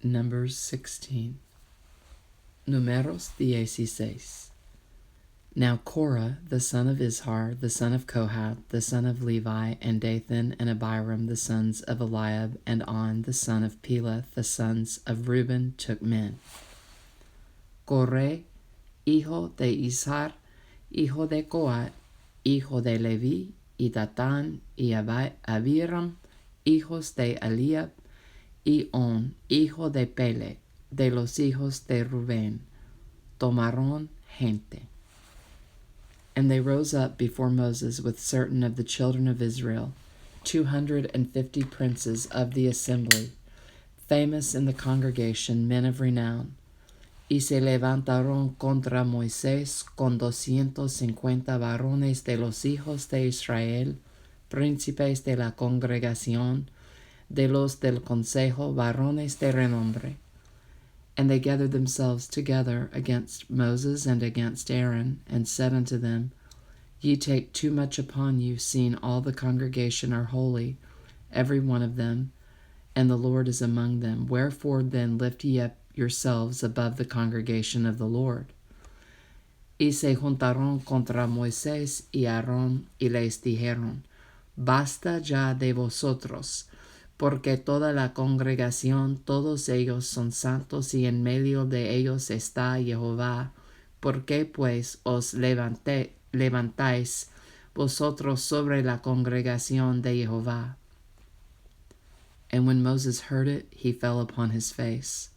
Numbers 16. Numeros 16. Now Korah, the son of Izhar, the son of Kohath, the son of Levi, and Dathan and Abiram, the sons of Eliab, and On, the son of Peleth, the sons of Reuben, took men. Korah, hijo de Izhar, hijo de Kohath, hijo de Levi, y Datán y Abiram, hijos de Eliab, y On, hijo de Peleth, de los hijos de Rubén, tomaron gente. And they rose up before Moses with certain of the children of Israel, 250 princes of the assembly, famous in the congregation, men of renown. Y se levantaron contra Moisés con 250 varones de los hijos de Israel, príncipes de la congregación, de los del consejo, varones de renombre. And they gathered themselves together against Moses and against Aaron, and said unto them, Ye take too much upon you, seeing all the congregation are holy, every one of them, and the Lord is among them. Wherefore then lift ye up yourselves above the congregation of the Lord. Y se juntaron contra Moisés y Aarón, y les dijeron, Basta ya de vosotros, porque toda la congregación, todos ellos son santos, y en medio de ellos está Jehová. ¿Por qué pues os levantáis vosotros sobre la congregación de Jehová? And when Moses heard it, he fell upon his face.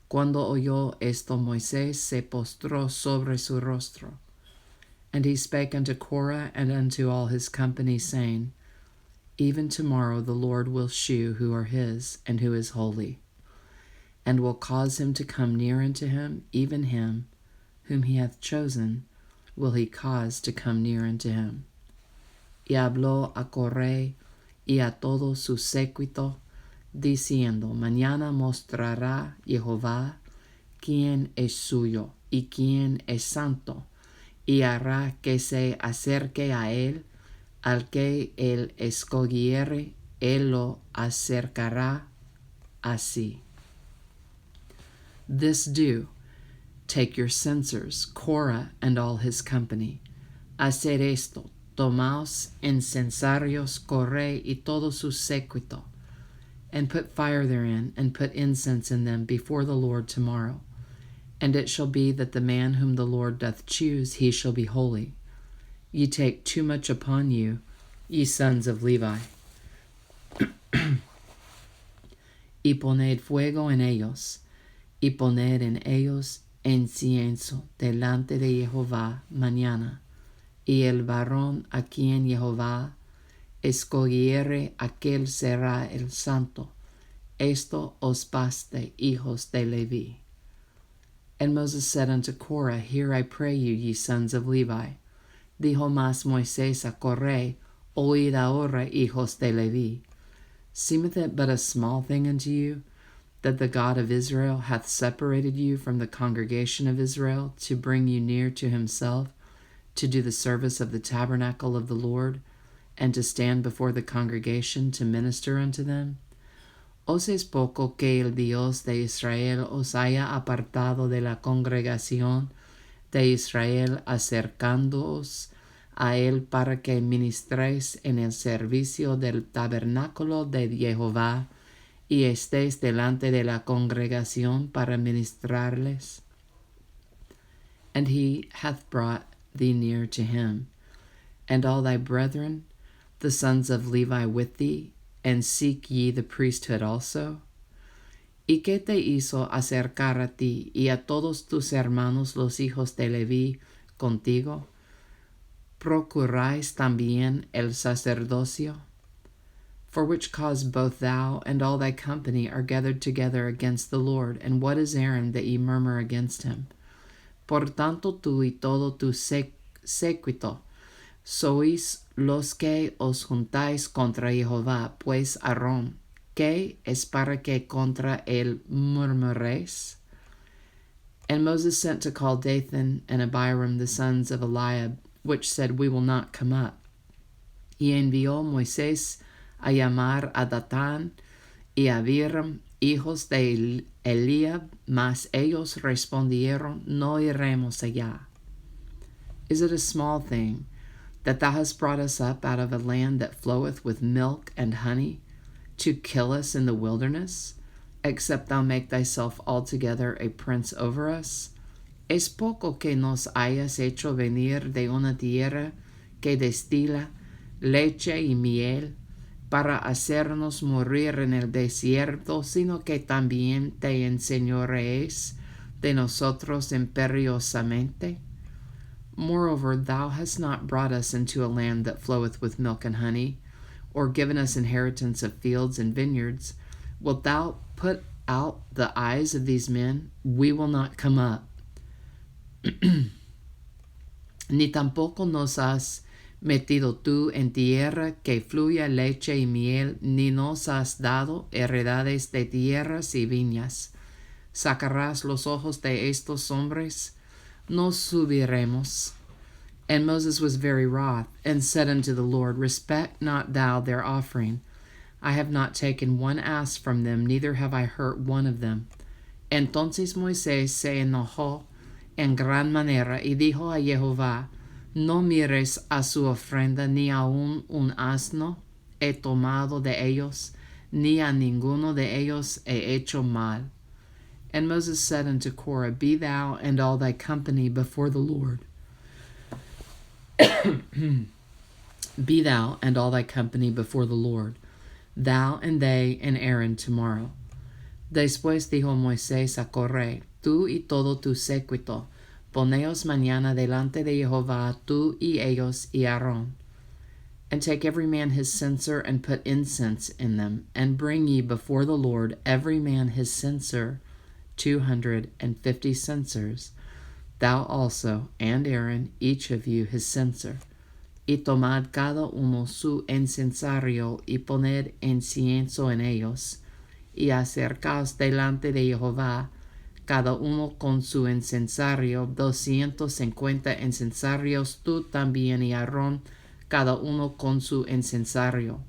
Cuando oyó esto, Moisés se postró sobre su rostro. And he spake unto Korah and unto all his company, saying, Even tomorrow the Lord will shew who are his, and who is holy, and will cause him to come near unto him, even him whom he hath chosen will he cause to come near unto him. Y habló a Coré y a todo su séquito, diciendo, Mañana mostrará Jehová quién es suyo y quién es santo, y hará que se acerque a él. Al que él escogiere, él lo acercará así. This do, take your censers, Korah and all his company. Hacer esto, tomaos incensarios, Coré y todo su séquito, and put fire therein, and put incense in them before the Lord tomorrow. And it shall be that the man whom the Lord doth choose, he shall be holy. Ye take too much upon you, ye sons of Levi. Y poned fuego en ellos, y poned en ellos incienso delante de Jehová mañana, y el varón a quien Jehová escogiere, aquel será el santo. Esto os baste, hijos de Levi. And Moses said unto Korah, Hear I pray you, ye sons of Levi. Dijo más Moisés a Coré, Oíd ahora, hijos de Levi. Seemeth it but a small thing unto you, that the God of Israel hath separated you from the congregation of Israel, to bring you near to himself, to do the service of the tabernacle of the Lord, and to stand before the congregation to minister unto them? ¿Os es poco que el Dios de Israel os haya apartado de la congregación de Israel, acercándoos a él para que ministréis en el servicio del tabernáculo de Jehová, y estéis delante de la congregación para ministrarles? And he hath brought thee near to him, and all thy brethren, the sons of Levi, with thee, and seek ye the priesthood also? ¿Y qué te hizo acercar a ti y a todos tus hermanos los hijos de Leví contigo? ¿Procuráis también el sacerdocio? For which cause both thou and all thy company are gathered together against the Lord, and what is Aaron that ye murmur against him? Por tanto tú y todo tu séquito sois los que os juntáis contra Jehová, pues Aarón, ¿qué es para que contra él murmuréis? And Moses sent to call Dathan and Abiram, the sons of Eliab, which said, We will not come up. Y envió Moisés a llamar a Datán y a Abiram, hijos de Eliab, mas ellos respondieron, no iremos allá. Is it a small thing that thou hast brought us up out of a land that floweth with milk and honey, to kill us in the wilderness, except thou make thyself altogether a prince over us? Es poco que nos hayas hecho venir de una tierra que destila leche y miel, para hacernos morir en el desierto, sino que también te enseñorees de nosotros imperiosamente. Moreover, thou hast not brought us into a land that floweth with milk and honey, or given us inheritance of fields and vineyards. Wilt thou put out the eyes of these men? We will not come up. Ni tampoco nos has metido tú en tierra que fluya leche y miel, ni nos has dado heredades de tierras y viñas. ¿Sacarás los ojos de estos hombres? No subiremos. And Moses was very wroth, and said unto the Lord, Respect not thou their offering. I have not taken one ass from them, neither have I hurt one of them. Entonces Moisés se enojó en gran manera, y dijo a Jehová, No mires a su ofrenda, ni aun un asno he tomado de ellos, ni a ninguno de ellos he hecho mal. And Moses said unto Korah, Be thou and all thy company before the Lord. Be thou and all thy company before the Lord, thou and they and Aaron tomorrow. Después dijo Moisés a Coré, Tú y todo tu séquito, poneos mañana delante de Jehová, tú y ellos y Aarón. And take every man his censer, and put incense in them, and bring ye before the Lord every man his censer, 250 censers, thou also, and Aaron, each of you his censer. Y tomad cada uno su incensario, y poned incienso en ellos, y acercaos delante de Jehová, cada uno con su incensario, 250 incensarios, tú también y Aarón, cada uno con su incensario.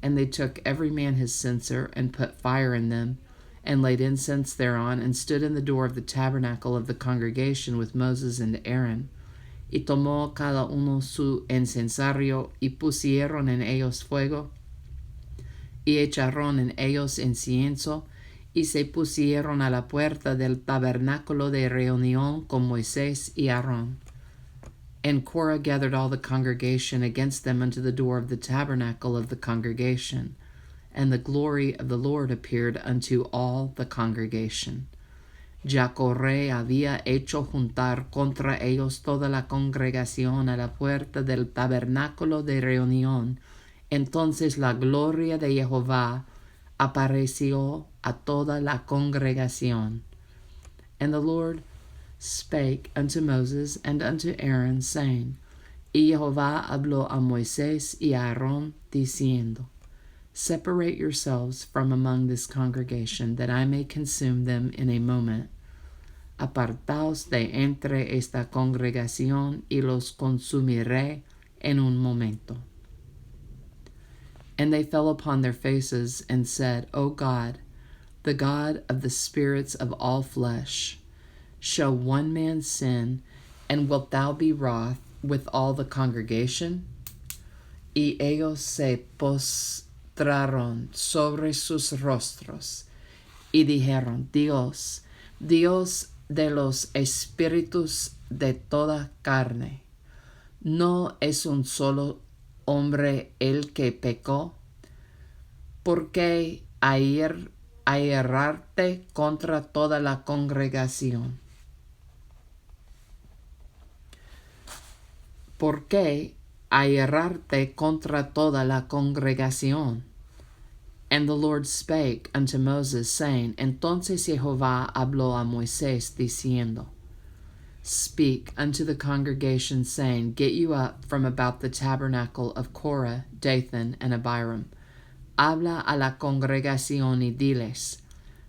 And they took every man his censer, and put fire in them, and laid incense thereon, and stood in the door of the tabernacle of the congregation with Moses and Aaron. Y tomó cada uno su incensario, y pusieron en ellos fuego, y echaron en ellos incienso, y se pusieron a la puerta del tabernáculo de reunión con Moisés y Aarón. And Korah gathered all the congregation against them unto the door of the tabernacle of the congregation, and the glory of the Lord appeared unto all the congregation. Ya Coré había hecho juntar contra ellos toda la congregación a la puerta del tabernáculo de reunión. Entonces la gloria de Jehová apareció a toda la congregación. And the Lord spake unto Moses and unto Aaron, saying, Y Jehová habló a Moisés y a Aarón, diciendo, Separate yourselves from among this congregation, that I may consume them in a moment. Apartaos de entre esta congregación, y los consumiré en un momento. And they fell upon their faces, and said, O God, the God of the spirits of all flesh, shall one man sin, and wilt thou be wroth with all the congregation? Y ellos se postraron sobre sus rostros, y dijeron, Dios, Dios de los espíritus de toda carne, ¿no es un solo hombre el que pecó? ¿Por qué airarte contra toda la congregación? ¿Por qué airarte contra toda la congregación? And the Lord spake unto Moses, saying, Entonces Jehová habló a Moisés, diciendo, Speak unto the congregation, saying, Get you up from about the tabernacle of Korah, Dathan, and Abiram. Habla a la congregación y diles,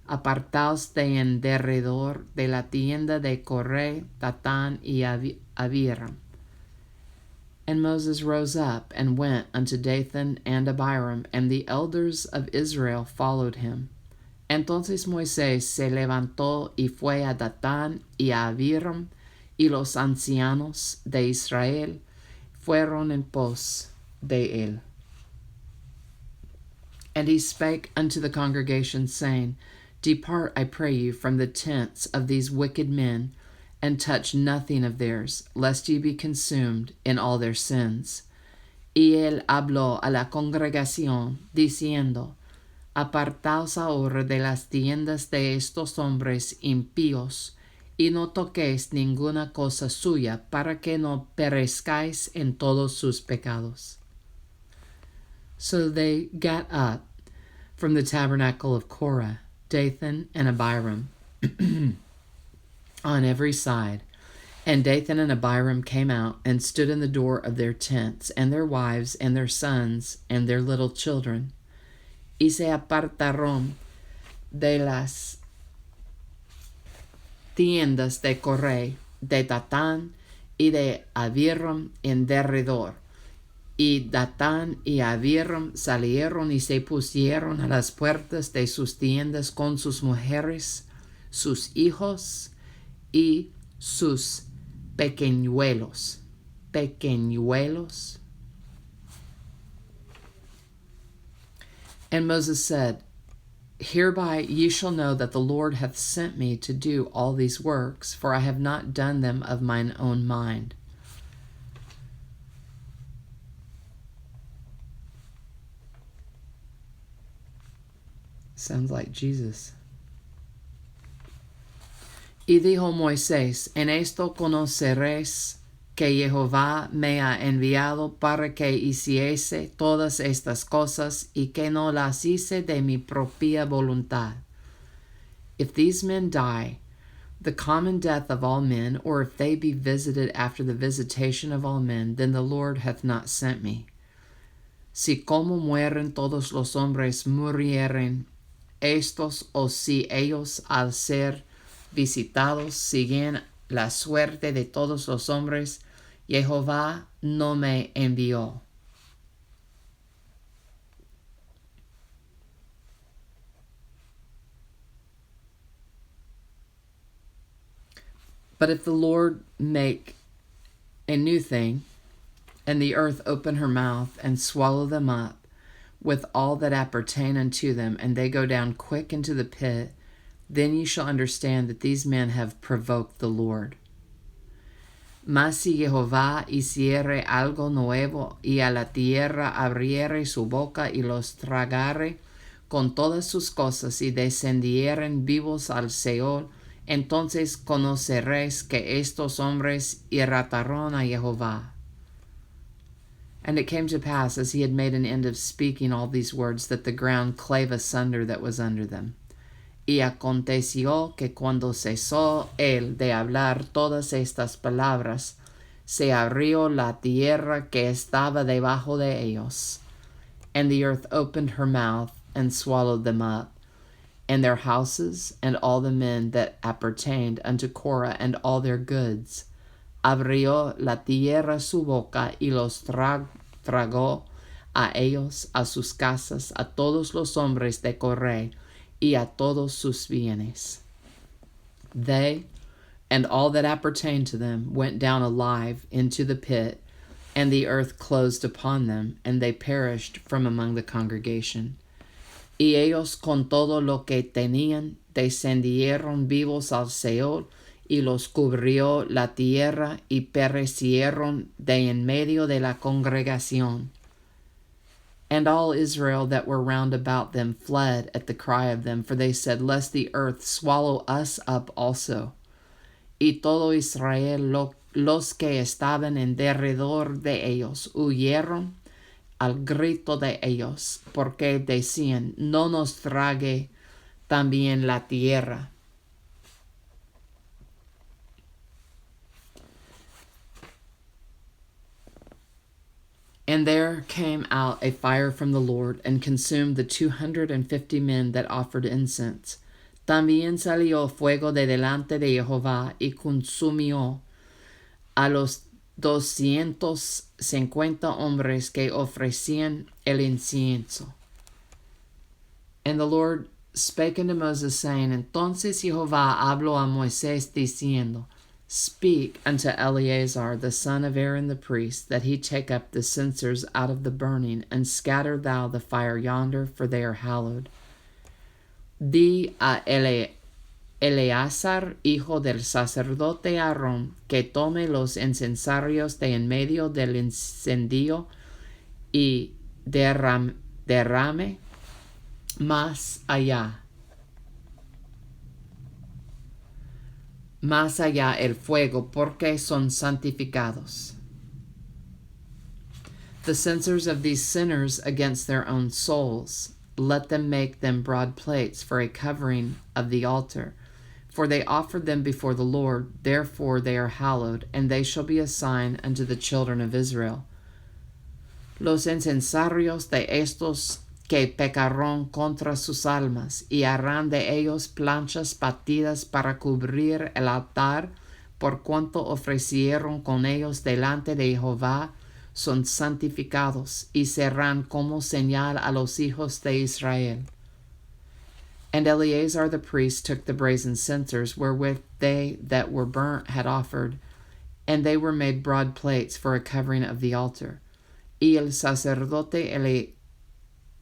Apartaos de en derredor de la tienda de Coré, Datán y Abiram. And Moses rose up and went unto Dathan and Abiram, and the elders of Israel followed him. Entonces Moisés se levantó y fue a Datán y a Abiram, y los ancianos de Israel fueron en pos de él. And he spake unto the congregation, saying, Depart, I pray you, from the tents of these wicked men, and touch nothing of theirs, lest ye be consumed in all their sins. Y él habló a la congregación, diciendo, Apartaos ahora de las tiendas de estos hombres impíos, y no toquéis ninguna cosa suya, para que no perezcáis en todos sus pecados. So they got up from the tabernacle of Korah, Dathan and Abiram, on every side. And Dathan and Abiram came out and stood in the door of their tents, and their wives, and their sons, and their little children. Y se apartaron de las tiendas de Coré, de Datán y de Abiram en derredor. Y Datán y Abiram salieron y se pusieron a las puertas de sus tiendas con sus mujeres, sus hijos y sus pequeñuelos. Pequeñuelos. And Moses said, Hereby ye shall know that the Lord hath sent me to do all these works, for I have not done them of mine own mind. Sounds like Jesus. Y dijo Moisés, en esto conoceréis que Jehová me ha enviado para que hiciese todas estas cosas y que no las hice de mi propia voluntad. If these men die, the common death of all men, or if they be visited after the visitation of all men, then the Lord hath not sent me. Si como mueren todos los hombres murieren estos, o si ellos al ser visitados siguen la suerte de todos los hombres, Jehová no me envió. But if the Lord make a new thing, and the earth open her mouth, and swallow them up, with all that appertain unto them, and they go down quick into the pit, then ye shall understand that these men have provoked the Lord. Mas si Jehová hiciere algo nuevo, y a la tierra abriere su boca, y los tragare con todas sus cosas, y descendieren vivos al Seol, entonces conoceréis que estos hombres irritaron a Jehová. And it came to pass, as he had made an end of speaking all these words, that the ground clave asunder that was under them. Y aconteció que cuando cesó él de hablar todas estas palabras, se abrió la tierra que estaba debajo de ellos, and the earth opened her mouth and swallowed them up, and their houses, and all the men that appertained unto Korah, and all their goods. Abrió la tierra su boca y los tragó a ellos, a sus casas, a todos los hombres de Coré, y a todos sus bienes. They and all that appertained to them went down alive into the pit, and the earth closed upon them, and they perished from among the congregation. Y ellos con todo lo que tenían descendieron vivos al Seol, y los cubrió la tierra, y perecieron de en medio de la congregación. And all Israel that were round about them fled at the cry of them, for they said, Lest the earth swallow us up also. Y todo Israel, los que estaban en derredor de ellos, huyeron al grito de ellos, porque decían, No nos trague también la tierra. And there came out a fire from the Lord, and consumed the 250 men that offered incense. También salió fuego de delante de Jehová, y consumió a los 250 hombres que ofrecían el incienso. And the Lord spake unto Moses, saying, Entonces Jehová habló a Moisés, diciendo, Speak unto Eleazar the son of Aaron the priest, that he take up the censers out of the burning, and scatter thou the fire yonder, for they are hallowed. Di a Eleazar, hijo del sacerdote Aarón, que tome los incensarios de en medio del incendio y derrame más allá el fuego, porque son santificados. The censers of these sinners against their own souls, let them make them broad plates for a covering of the altar. For they offered them before the Lord, therefore they are hallowed, and they shall be a sign unto the children of Israel. Los incensarios de estos que pecaron contra sus almas, y harán de ellos planchas batidas para cubrir el altar, por cuanto ofrecieron con ellos delante de Jehová, son santificados, y serán como señal a los hijos de Israel. And Eleazar the priest took the brazen censers, wherewith they that were burnt had offered, and they were made broad plates for a covering of the altar. Y el sacerdote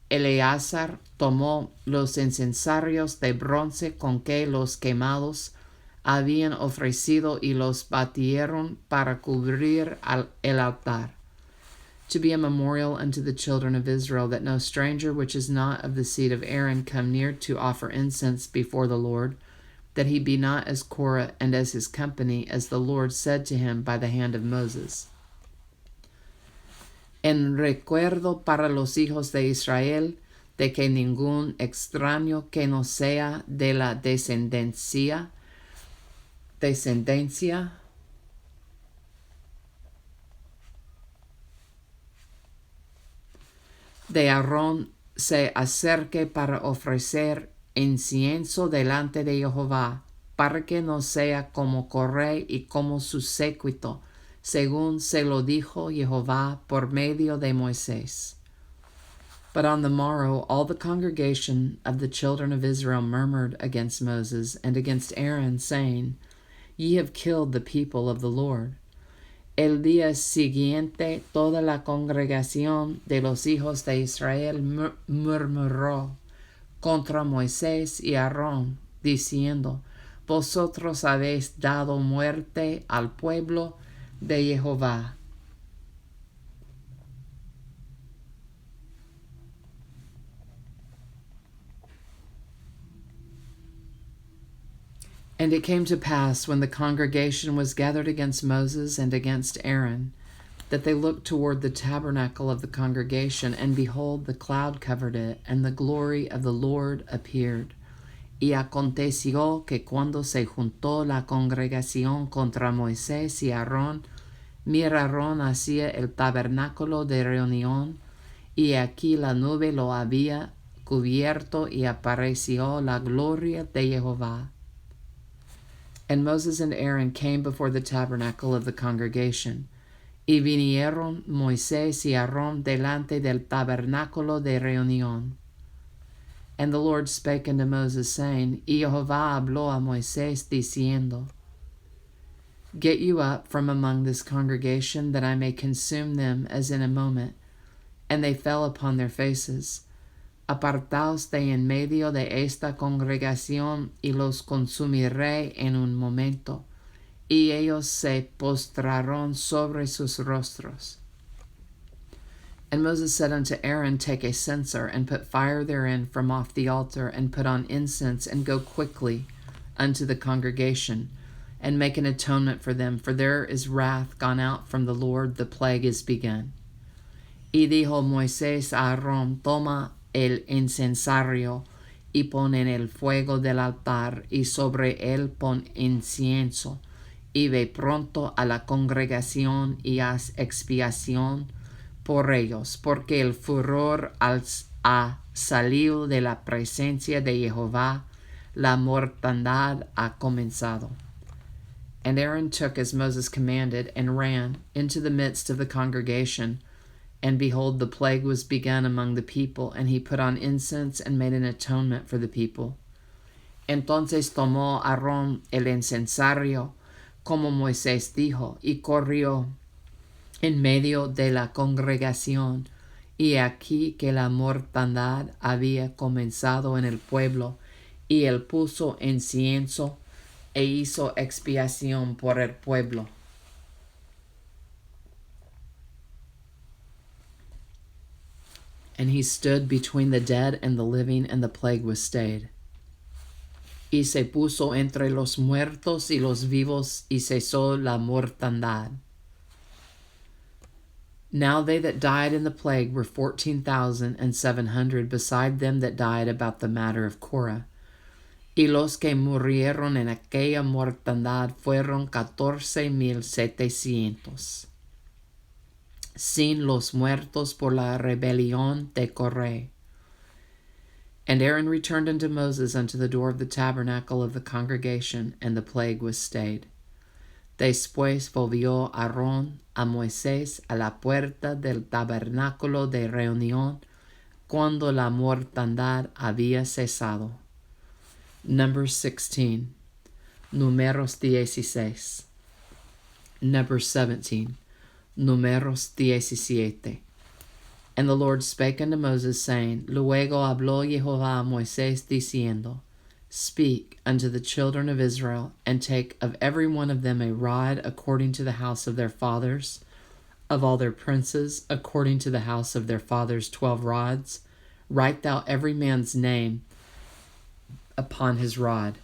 Eleazar tomó los incensarios de bronce con que los quemados habían ofrecido y los batieron para cubrir el altar, to be a memorial unto the children of Israel, that no stranger which is not of the seed of Aaron come near to offer incense before the Lord, that he be not as Korah and as his company, as the Lord said to him by the hand of Moses. En recuerdo para los hijos de Israel, de que ningún extraño que no sea de la descendencia de Aarón se acerque para ofrecer incienso delante de Jehová, para que no sea como Coré y como su séquito, según se lo dijo Jehová por medio de Moisés. But on the morrow all the congregation of the children of Israel murmured against Moses and against Aaron, saying, Ye have killed the people of the Lord. El día siguiente toda la congregación de los hijos de Israel murmuró contra Moisés y Aarón, diciendo, Vosotros habéis dado muerte al pueblo de Jehová. And it came to pass, when the congregation was gathered against Moses and against Aaron, that they looked toward the tabernacle of the congregation, and behold, the cloud covered it, and the glory of the Lord appeared. Y aconteció que cuando se juntó la congregación contra Moisés y Aarón, miraron hacia el tabernáculo de reunión, y aquí la nube lo había cubierto, y apareció la gloria de Jehová. And Moses and Aaron came before the tabernacle of the congregation. Y vinieron Moisés y Aarón delante del tabernáculo de reunión. And the Lord spake unto Moses, saying, Y Jehová habló a Moisés, diciendo, Get you up from among this congregation, that I may consume them as in a moment. And they fell upon their faces. Apartaos de en medio de esta congregación, y los consumiré en un momento. Y ellos se postraron sobre sus rostros. And Moses said unto Aaron, Take a censer, and put fire therein from off the altar, and put on incense, and go quickly unto the congregation, and make an atonement for them, for there is wrath gone out from the Lord, the plague is begun. Y dijo Moisés a Aarón, Toma el incensario, y pon en el fuego del altar, y sobre él pon incienso, y ve pronto a la congregación, y haz expiación por ellos, porque el furor ha salido de la presencia de Jehová, la mortandad ha comenzado. And Aaron took as Moses commanded, and ran into the midst of the congregation, And behold, the plague was begun among the people, and he put on incense and made an atonement for the people. Entonces tomó Aarón el incensario, como Moisés dijo, y corrió en medio de la congregación. Y aquí que la mortandad había comenzado en el pueblo, y él puso incienso e hizo expiación por el pueblo. And he stood between the dead and the living, and the plague was stayed. Y se puso entre los muertos y los vivos, y cesó la mortandad. Now they that died in the plague were 14,700, beside them that died about the matter of Korah. Y los que murieron en aquella mortandad fueron 14,700. Sin los muertos por la rebelión de Coré. And Aaron returned unto Moses unto the door of the tabernacle of the congregation, and the plague was stayed. Después volvió Aarón a Moisés a la puerta del tabernáculo de reunión, cuando la mortandad había cesado. Numbers 16. Numeros 16. Numbers 17. Numeros 17. And the Lord spake unto Moses, saying, Luego habló Jehová a Moisés, diciendo, Speak unto the children of Israel, and take of every one of them a rod according to the house of their fathers, of all their princes, according to the house of their fathers 12 rods. Write thou every man's name upon his rod.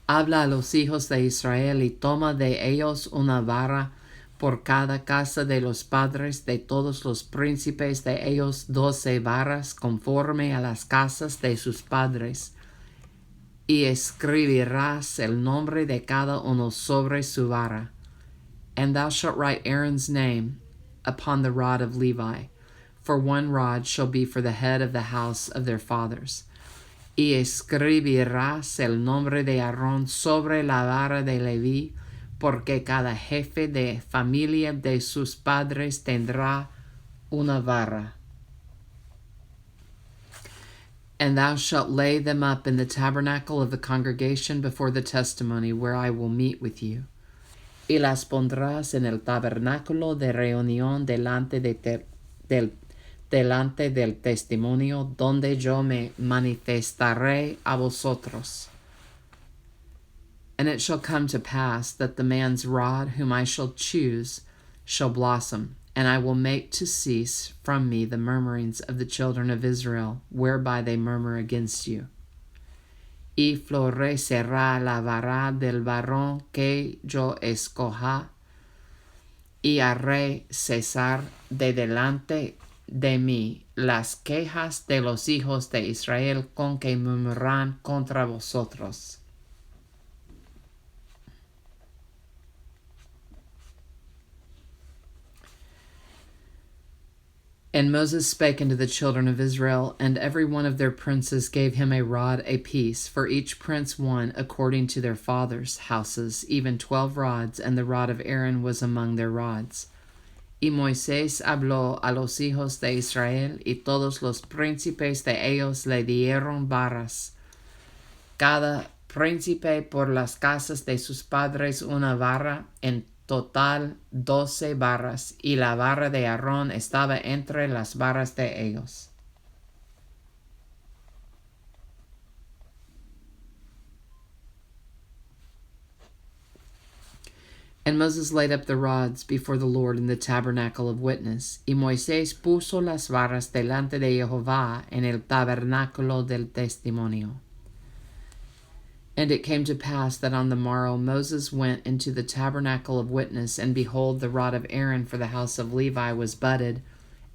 Habla a los hijos de Israel y toma de ellos una vara por cada casa de los padres de todos los príncipes de ellos 12 varas conforme a las casas de sus padres. Y escribirás el nombre de cada uno sobre su vara. And thou shalt write Aaron's name upon the rod of Levi, for one rod shall be for the head of the house of their fathers. Y escribirás el nombre de Aarón sobre la vara de Leví, porque cada jefe de familia de sus padres tendrá una vara. And thou shalt lay them up in the tabernacle of the congregation before the testimony, where I will meet with you. Y las pondrás en el tabernáculo de reunión delante del testimonio, donde yo me manifestaré a vosotros. And it shall come to pass that the man's rod whom I shall choose shall blossom, and I will make to cease from me the murmurings of the children of Israel, whereby they murmur against you. Y florecerá la vara del varón que yo escoja, y haré cesar de delante de mí las quejas de los hijos de Israel con que murmuran contra vosotros. And Moses spake unto the children of Israel, and every one of their princes gave him a rod apiece, for each prince one according to their fathers' houses, even 12 rods, and the rod of Aaron was among their rods. Y Moisés habló a los hijos de Israel, y todos los príncipes de ellos le dieron varas, cada príncipe por las casas de sus padres una vara, en total 12 varas, y la vara de Aarón estaba entre las varas de ellos. And Moses laid up the rods before the Lord in the tabernacle of witness, y Moisés puso las varas delante de Jehová en el tabernáculo del testimonio. And it came to pass that on the morrow Moses went into the tabernacle of witness, and behold, the rod of Aaron for the house of Levi was budded,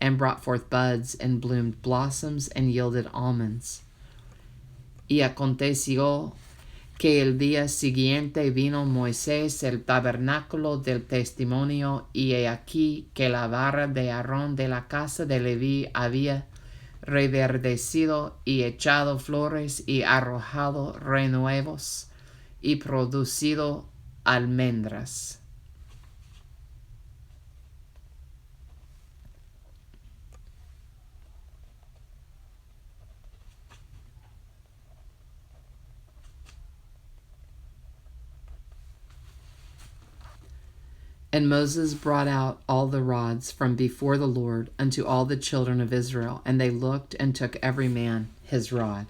and brought forth buds, and bloomed blossoms, and yielded almonds. Y aconteció que el día siguiente vino Moisés al tabernáculo del testimonio, y he aquí que la vara de Aarón de la casa de Leví había reverdecido y echado flores y arrojado renuevos y producido almendras. And Moses brought out all the rods from before the Lord unto all the children of Israel, and they looked and took every man his rod.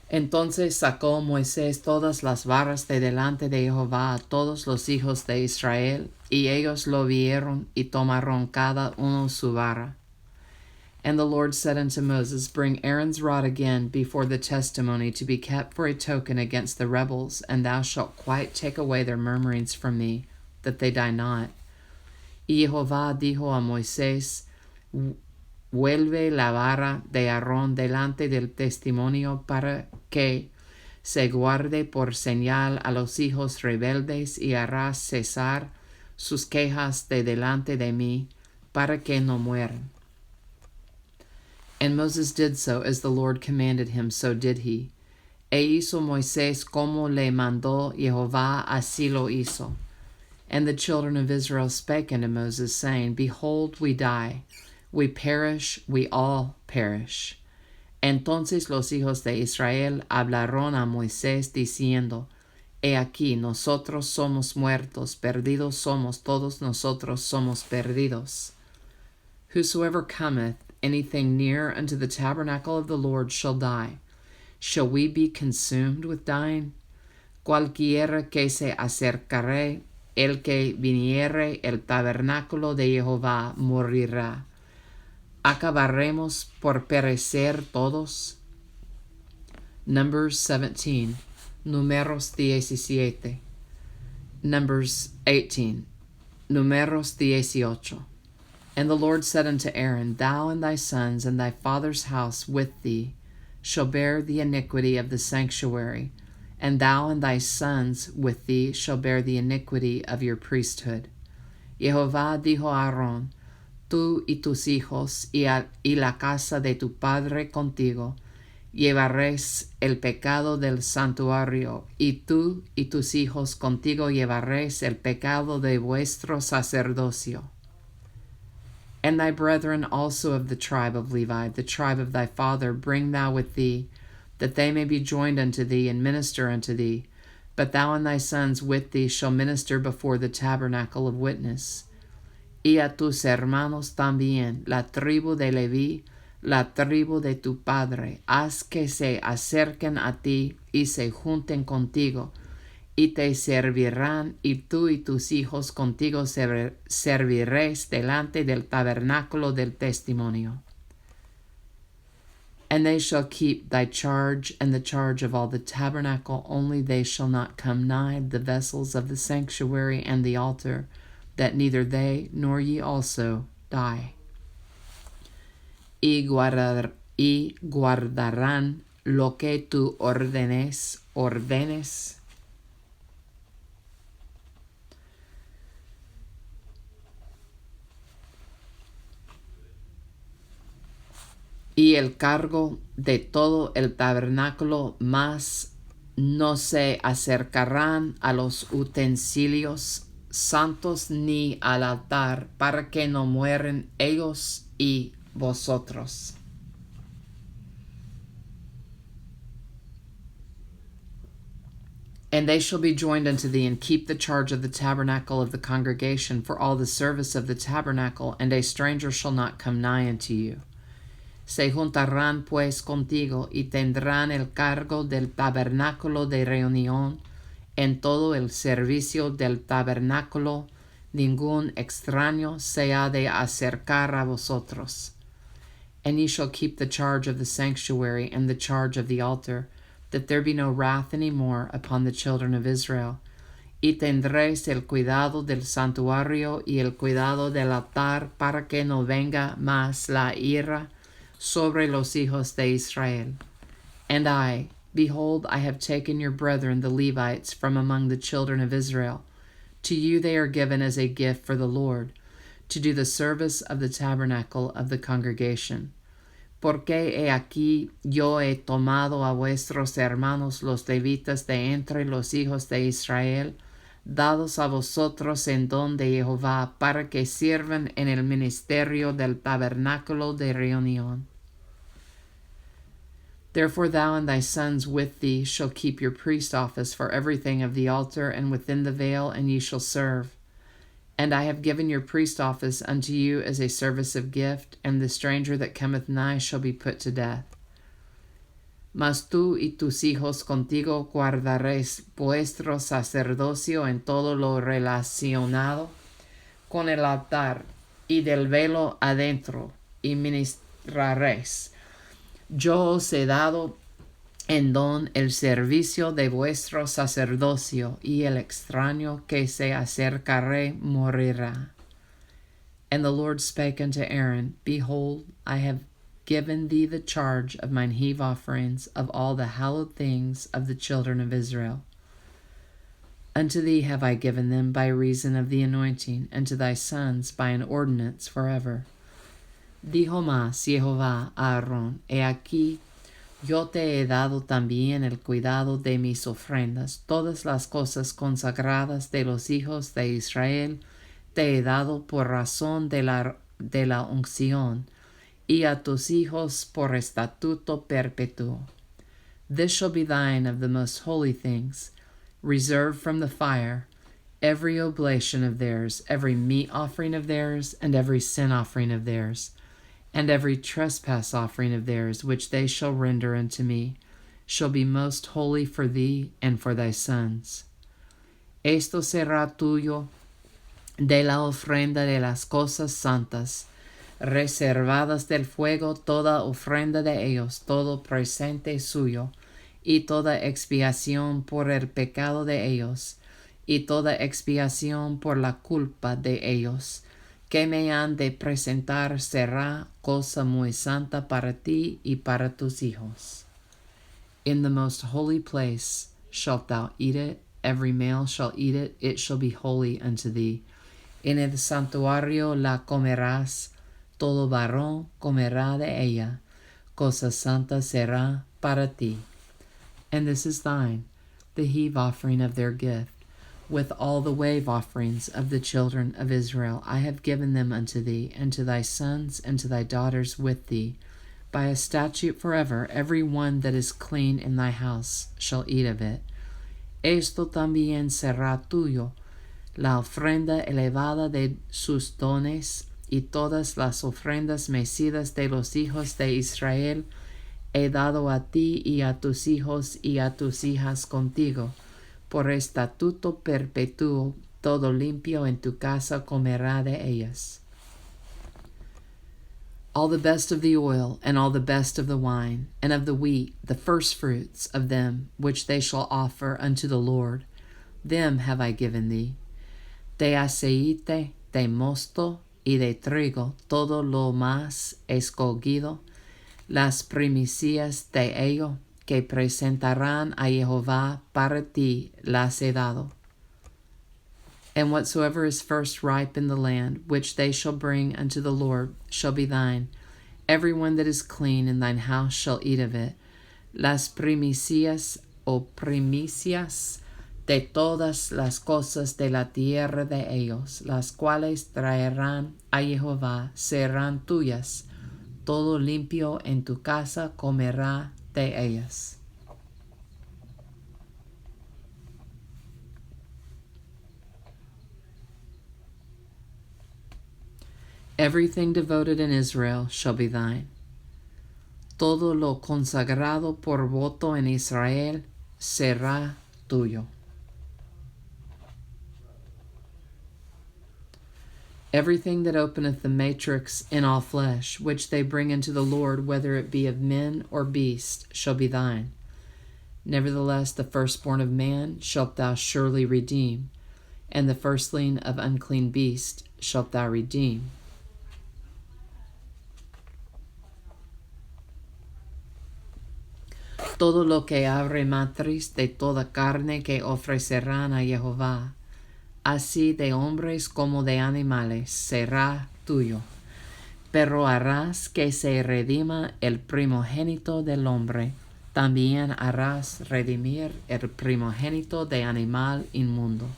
Entonces sacó Moisés todas las varas de delante de Jehová a todos los hijos de Israel, y ellos lo vieron y tomaron cada uno su vara. And the Lord said unto Moses, Bring Aaron's rod again before the testimony to be kept for a token against the rebels, and thou shalt quite take away their murmurings from me, that they die not. Y Jehová dijo a Moisés, Vuelve la vara de Aarón delante del testimonio para que se guarde por señal a los hijos rebeldes, y hará cesar sus quejas de delante de mí, para que no mueran. And Moses did so as the Lord commanded him, so did he. E hizo Moisés como le mandó Jehová, así lo hizo. And the children of Israel spake unto Moses, saying, Behold, we die, we perish, we all perish. Entonces los hijos de Israel hablaron a Moisés, diciendo, He aquí, nosotros somos muertos, perdidos somos, todos nosotros somos perdidos. Whosoever cometh anything near unto the tabernacle of the Lord shall die. Shall we be consumed with dying? Cualquiera que se acercare, el que viniere el tabernáculo de Jehová morirá. ¿Acabaremos por perecer todos? Numbers 17. Numeros 17. Numbers 18. Numeros 18. And the Lord said unto Aaron, Thou and thy sons and thy father's house with thee shall bear the iniquity of the sanctuary, and thou and thy sons with thee shall bear the iniquity of your priesthood. Jehová dijo a Aarón, Tú y tus hijos y la casa de tu padre contigo llevaréis el pecado del santuario, y tú y tus hijos contigo llevaréis el pecado de vuestro sacerdocio. And thy brethren also of the tribe of Levi, the tribe of thy father, bring thou with thee, that they may be joined unto thee and minister unto thee. But thou and thy sons with thee shall minister before the tabernacle of witness. Y a tus hermanos también, la tribu de Leví, la tribu de tu padre, haz que se acerquen a ti y se junten contigo, y te servirán, y tú y tus hijos contigo serviréis delante del tabernáculo del testimonio. And they shall keep thy charge and the charge of all the tabernacle, only they shall not come nigh the vessels of the sanctuary and the altar, that neither they nor ye also die. Y guardarán lo que tú ordenes, y el cargo de todo el tabernáculo, mas no se acercarán a los utensilios santos ni al altar, para que no mueran ellos y vosotros. And they shall be joined unto thee, and keep the charge of the tabernacle of the congregation for all the service of the tabernacle, and a stranger shall not come nigh unto you. Se juntarán pues contigo, y tendrán el cargo del tabernáculo de reunión en todo el servicio del tabernáculo. Ningún extraño se ha de acercar a vosotros. And ye shall keep the charge of the sanctuary and the charge of the altar, that there be no wrath any more upon the children of Israel. Y tendréis el cuidado del santuario y el cuidado del altar, para que no venga más la ira sobre los hijos de Israel. And I, Behold, I have taken your brethren the Levites from among the children of Israel. To you they are given as a gift for the Lord, to do the service of the tabernacle of the congregation. Porque he aquí yo he tomado a vuestros hermanos los levitas de entre los hijos de Israel, dados a vosotros en don de Jehová, para que sirvan en el ministerio del tabernáculo de reunión. Therefore thou and thy sons with thee shall keep your priest office for everything of the altar and within the veil, and ye shall serve. And I have given your priest office unto you as a service of gift, and the stranger that cometh nigh shall be put to death. Mas tú y tus hijos contigo guardaréis vuestro sacerdocio en todo lo relacionado con el altar y del velo adentro, y ministraréis. Yo os he dado en don el servicio de vuestro sacerdocio, y el extraño que se acercare morirá. And the Lord spake unto Aaron, Behold, I have given thee the charge of mine heave offerings of all the hallowed things of the children of Israel. Unto thee have I given them by reason of the anointing, and to thy sons by an ordinance forever. Dijo más Jehová a Aarón, He aquí, yo te he dado también el cuidado de mis ofrendas, todas las cosas consagradas de los hijos de Israel te he dado por razón de la unción, y a tus hijos por estatuto perpetuo. This shall be thine of the most holy things, reserved from the fire, every oblation of theirs, every meat offering of theirs, and every sin offering of theirs, and every trespass offering of theirs, which they shall render unto me, shall be most holy for thee and for thy sons. Esto será tuyo de la ofrenda de las cosas santas, reservadas del fuego, toda ofrenda de ellos, todo presente suyo, y toda expiación por el pecado de ellos, y toda expiación por la culpa de ellos, que me han de presentar será cosa muy santa para ti y para tus hijos. In the most holy place shalt thou eat it, every male shall eat it, it shall be holy unto thee. En el santuario la comerás, todo varón comerá de ella, cosa santa será para ti. And this is thine, the heave offering of their gift, with all the wave offerings of the children of Israel. I have given them unto thee, and to thy sons, and to thy daughters with thee. By a statute forever, every one that is clean in thy house shall eat of it. Esto también será tuyo, la ofrenda elevada de sus dones, y todas las ofrendas mecidas de los hijos de Israel he dado a ti y a tus hijos y a tus hijas contigo. Por estatuto perpetuo, todo limpio en tu casa comerá de ellas. All the best of the oil, and all the best of the wine, and of the wheat, the firstfruits of them, which they shall offer unto the Lord, them have I given thee. De aceite, de mosto, y de trigo, todo lo más escogido, las primicias de ello, que presentarán a Jehová para ti las he dado. And whatsoever is first ripe in the land, which they shall bring unto the Lord, shall be thine. Every one that is clean in thine house shall eat of it. Las primicias o primicias de todas las cosas de la tierra de ellos, las cuales traerán a Jehová, serán tuyas. Todo limpio en tu casa comerá de ellas. Everything devoted in Israel shall be thine. Todo lo consagrado por voto en Israel será tuyo. Everything that openeth the matrix in all flesh, which they bring unto the Lord, whether it be of men or beast, shall be thine. Nevertheless, the firstborn of man shalt thou surely redeem, and the firstling of unclean beast shalt thou redeem. todo lo que abre matriz de toda carne que ofrecerán a Jehová, así de hombres como de animales, será tuyo. Pero harás que se redima el primogénito del hombre, también harás redimir el primogénito de animal inmundo.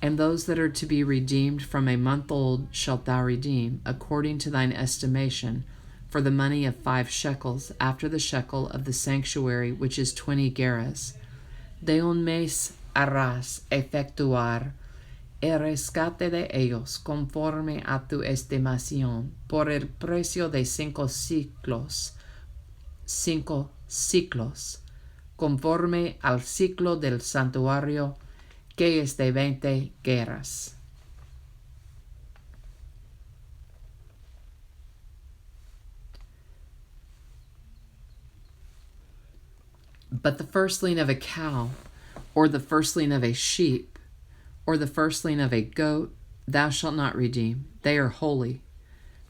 And those that are to be redeemed from a month old shalt thou redeem, according to thine estimation, for the money of 5 shekels, after the shekel of the sanctuary, which is 20 gerahs. De un mes harás efectuar el rescate de ellos conforme a tu estimación, por el precio de 5 ciclos, conforme al ciclo del santuario, que es de 20 gerahs. But the firstling of a cow, or the firstling of a sheep, or the firstling of a goat, thou shalt not redeem. They are holy.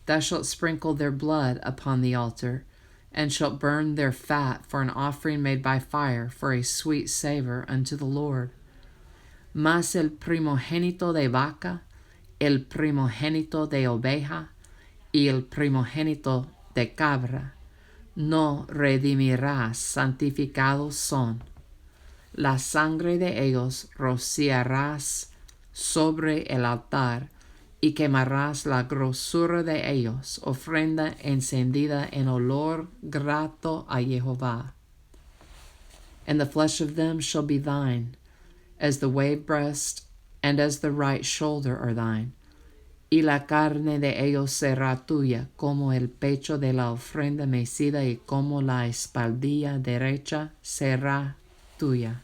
Thou shalt sprinkle their blood upon the altar, and shalt burn their fat for an offering made by fire, for a sweet savor unto the Lord. Mas el primogénito de vaca, el primogénito de oveja, y el primogénito de cabra, no redimirás, santificados son. La sangre de ellos rociarás sobre el altar, y quemarás la grosura de ellos, ofrenda encendida en olor grato a Jehová. And the flesh of them shall be thine, as the wave breast and as the right shoulder are thine. Y la carne de ellos será tuya, como el pecho de la ofrenda mecida, y como la espaldilla derecha será tuya.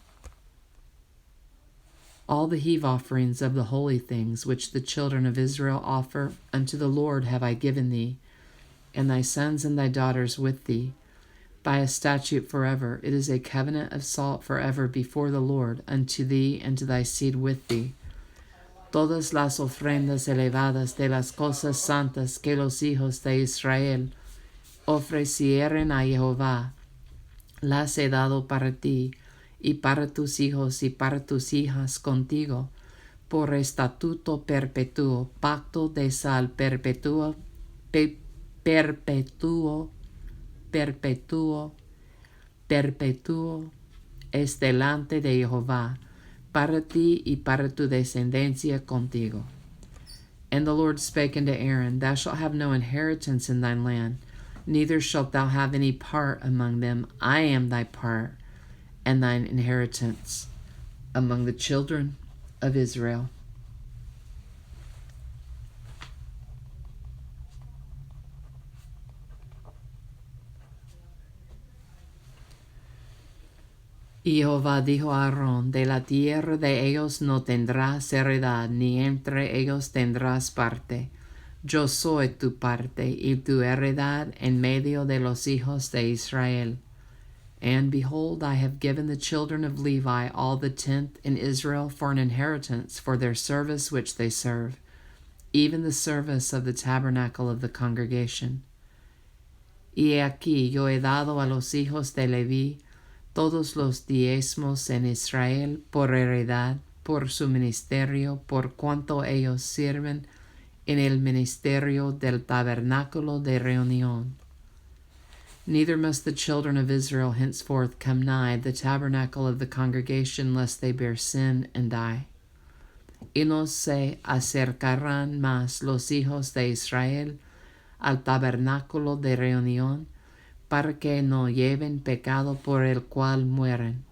All the heave offerings of the holy things which the children of Israel offer unto the Lord have I given thee, and thy sons and thy daughters with thee, by a statute forever. It is a covenant of salt forever before the Lord, unto thee and to thy seed with thee. Todas las ofrendas elevadas de las cosas santas que los hijos de Israel ofrecieren a Jehová, las he dado para ti, y para tus hijos y para tus hijas contigo, por estatuto perpetuo, pacto de sal perpetuo, perpetuo es delante de Jehová, para ti y para tu descendencia contigo. And the Lord spake unto Aaron, Thou shalt have no inheritance in thine land, neither shalt thou have any part among them. I am thy part, and thine inheritance among the children of Israel. Y Jehová dijo a Aarón, de la tierra de ellos no tendrás heredad, ni entre ellos tendrás parte. Yo soy tu parte y tu heredad en medio de los hijos de Israel. And behold, I have given the children of Levi all the tenth in Israel for an inheritance for their service which they serve, even the service of the tabernacle of the congregation. Y he aquí yo he dado a los hijos de Leví todos los diezmos en Israel por heredad, por su ministerio, por cuanto ellos sirven en el ministerio del tabernáculo de reunión. Neither must the children of Israel henceforth come nigh the tabernacle of the congregation, lest they bear sin and die. Y no se acercarán más los hijos de Israel al tabernáculo de reunión, para que no lleven pecado por el cual mueren.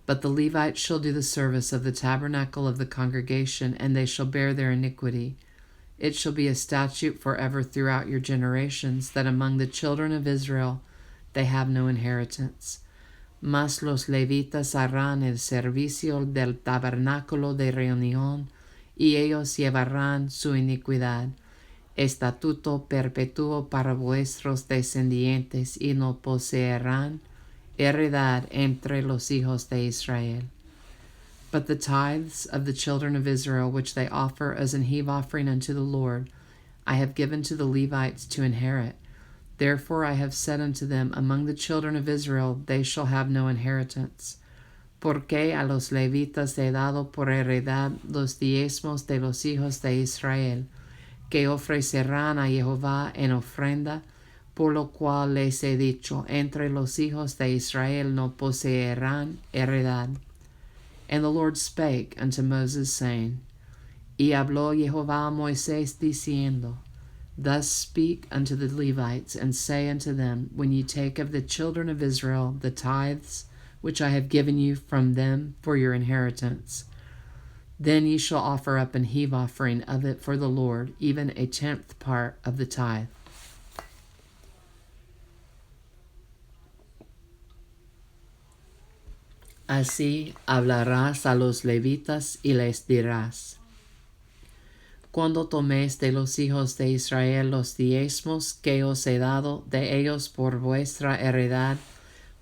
But the Levites shall do the service of the tabernacle of the congregation, and they shall bear their iniquity. It shall be a statute forever throughout your generations, that among the children of Israel they have no inheritance. Mas los levitas harán el servicio del tabernáculo de reunión, y ellos llevarán su iniquidad. Estatuto perpetuo para vuestros descendientes, y no poseerán heredad entre los hijos de Israel. But the tithes of the children of Israel, which they offer as an heave offering unto the Lord, I have given to the Levites to inherit. Therefore I have said unto them, among the children of Israel they shall have no inheritance. Porque a los levitas he dado por heredad los diezmos de los hijos de Israel, que ofrecerán a Jehová en ofrenda, por lo cual les he dicho, entre los hijos de Israel no poseerán heredad. And the Lord spake unto Moses, saying, Y habló Jehová a Moisés, diciendo, Thus speak unto the Levites, and say unto them, When ye take of the children of Israel the tithes, which I have given you from them for your inheritance, then ye shall offer up an heave offering of it for the Lord, even a 10th part of the tithe. Así hablarás a los levitas y les dirás, Cuando toméis de los hijos de Israel los diezmos que os he dado de ellos por vuestra heredad,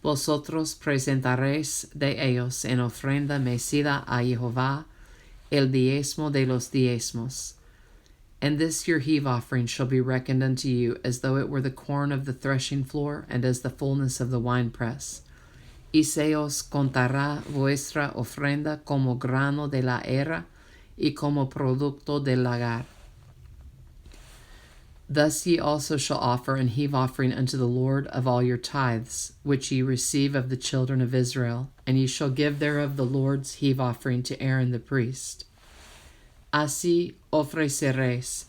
vosotros presentaréis de ellos en ofrenda mecida a Jehová el diezmo de los diezmos. And this your heave offering shall be reckoned unto you as though it were the corn of the threshing floor, and as the fullness of the winepress. Y se os contará vuestra ofrenda como grano de la era, y como producto del lagar. Thus ye also shall offer an heave offering unto the Lord of all your tithes, which ye receive of the children of Israel, and ye shall give thereof the Lord's heave offering to Aaron the priest. Así ofreceréis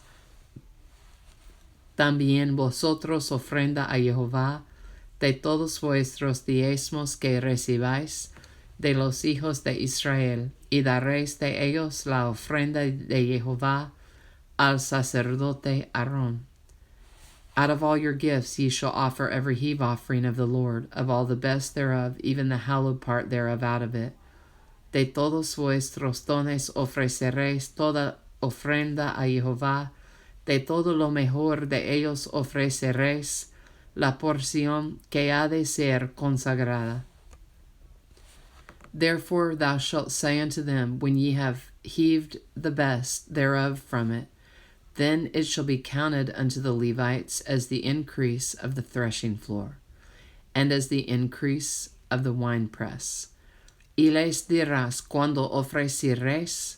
también vosotros ofrenda a Jehová de todos vuestros diezmos que recibáis de los hijos de Israel, y daréis de ellos la ofrenda de Jehová al sacerdote Aarón. Out of all your gifts ye shall offer every heave offering of the Lord, of all the best thereof, even the hallowed part thereof out of it. De todos vuestros dones ofreceréis toda ofrenda a Jehová, de todo lo mejor de ellos ofreceréis la porción que ha de ser consagrada. Therefore thou shalt say unto them, when ye have heaved the best thereof from it, then it shall be counted unto the Levites as the increase of the threshing floor, and as the increase of the winepress. Y les dirás, cuando ofreciereis,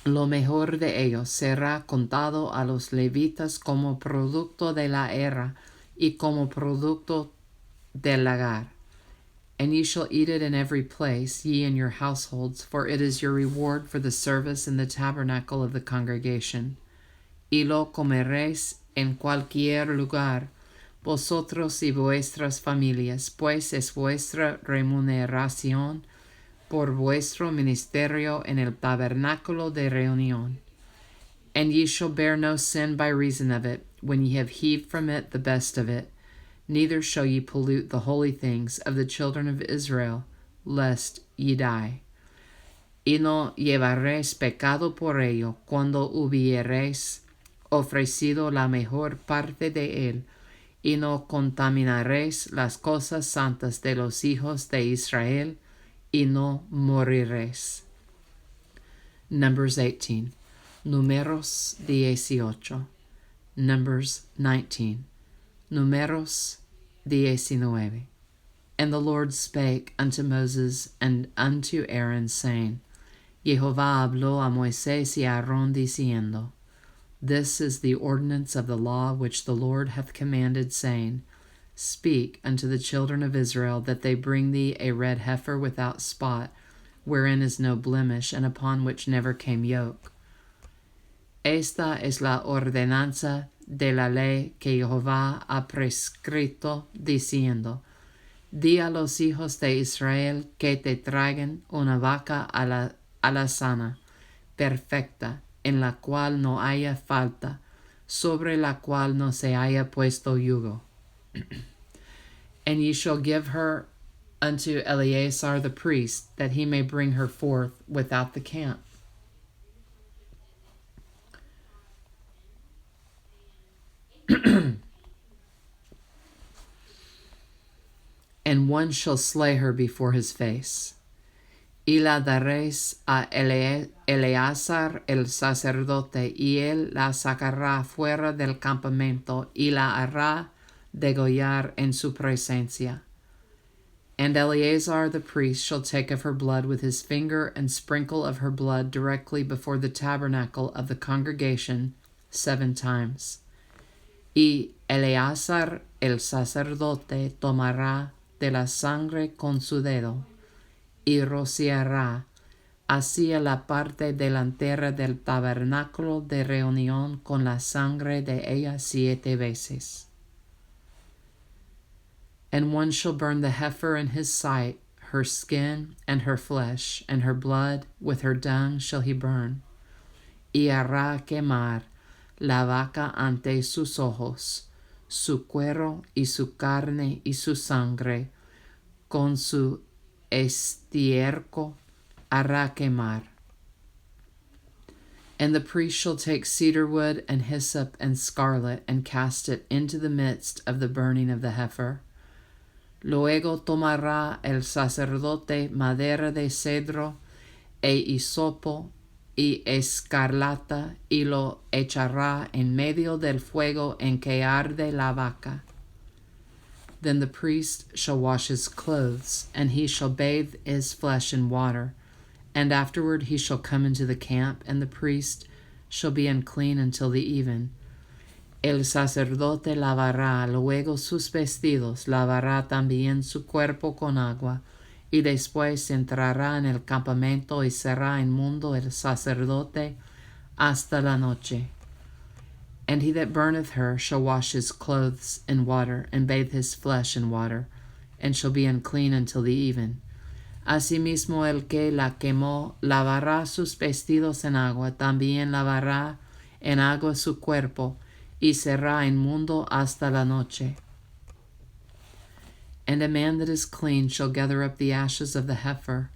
lo mejor de ellos será contado a los levitas como producto de la era y como producto del lagar. And ye shall eat it in every place, ye and your households, for it is your reward for the service in the tabernacle of the congregation. Y lo comeréis en cualquier lugar, vosotros y vuestras familias, pues es vuestra remuneración por vuestro ministerio en el tabernáculo de reunión. And ye shall bear no sin by reason of it, when ye have heaved from it the best of it, neither shall ye pollute the holy things of the children of Israel, lest ye die. Y no llevaréis pecado por ello, cuando hubiereis ofrecido la mejor parte de él, y no contaminaréis las cosas santas de los hijos de Israel, y no moriréis. Numbers 18. Numeros 18. Numbers 19. Numeros 19. And the Lord spake unto Moses and unto Aaron, saying, Jehová habló a Moisés y a Aarón, diciendo, This is the ordinance of the law which the Lord hath commanded, saying, Speak unto the children of Israel, that they bring thee a red heifer without spot, wherein is no blemish, and upon which never came yoke. Esta es la ordenanza de la ley que Jehová ha prescrito, diciendo, Di a los hijos de Israel que te traigan una vaca alazana, perfecta, en la cual no haya falta, sobre la cual no se haya puesto yugo. And ye shall give her unto Eleazar the priest, that he may bring her forth without the camp. and one shall slay her before his face. Y la daréis a Eleazar el sacerdote, y él la sacará fuera del campamento, y la hará degollar en su presencia. And Eleazar the priest shall take of her blood with his finger, and sprinkle of her blood directly before the tabernacle of the congregation 7 times. Y Eleazar el sacerdote tomará de la sangre con su dedo, y rociará hacia la parte delantera del tabernáculo de reunión con la sangre de ella 7 veces. And one shall burn the heifer in his sight, her skin and her flesh, and her blood with her dung shall he burn. Y hará quemar la vaca ante sus ojos, su cuero y su carne y su sangre, con su estiércol hará quemar. And the priest shall take cedar wood and hyssop and scarlet, and cast it into the midst of the burning of the heifer. Luego tomará el sacerdote madera de cedro e hisopo y escarlata, y lo echará en medio del fuego en que arde la vaca. Then the priest shall wash his clothes, and he shall bathe his flesh in water, and afterward he shall come into the camp, and the priest shall be unclean until the even. El sacerdote lavará luego sus vestidos, lavará también su cuerpo con agua, y después entrará en el campamento y será inmundo el sacerdote hasta la noche. And he that burneth her shall wash his clothes in water, and bathe his flesh in water, and shall be unclean until the even. Asimismo el que la quemó lavará sus vestidos en agua, también lavará en agua su cuerpo, y será inmundo hasta la noche. And a man that is clean shall gather up the ashes of the heifer,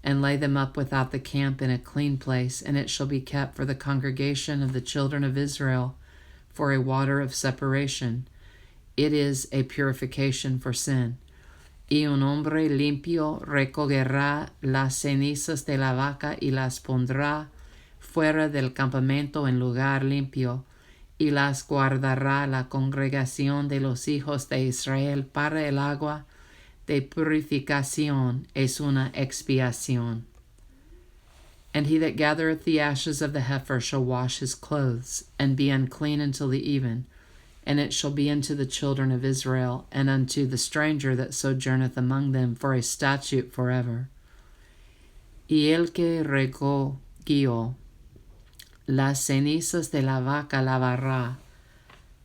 and lay them up without the camp in a clean place, and it shall be kept for the congregation of the children of Israel, for a water of separation. It is a purification for sin. Y un hombre limpio recogerá las cenizas de la vaca y las pondrá fuera del campamento en lugar limpio, y las guardará la congregación de los hijos de Israel para el agua de purificación, es una expiación. And he that gathereth the ashes of the heifer shall wash his clothes, and be unclean until the even, and it shall be unto the children of Israel, and unto the stranger that sojourneth among them, for a statute forever. Y el que recogió las cenizas de la vaca lavará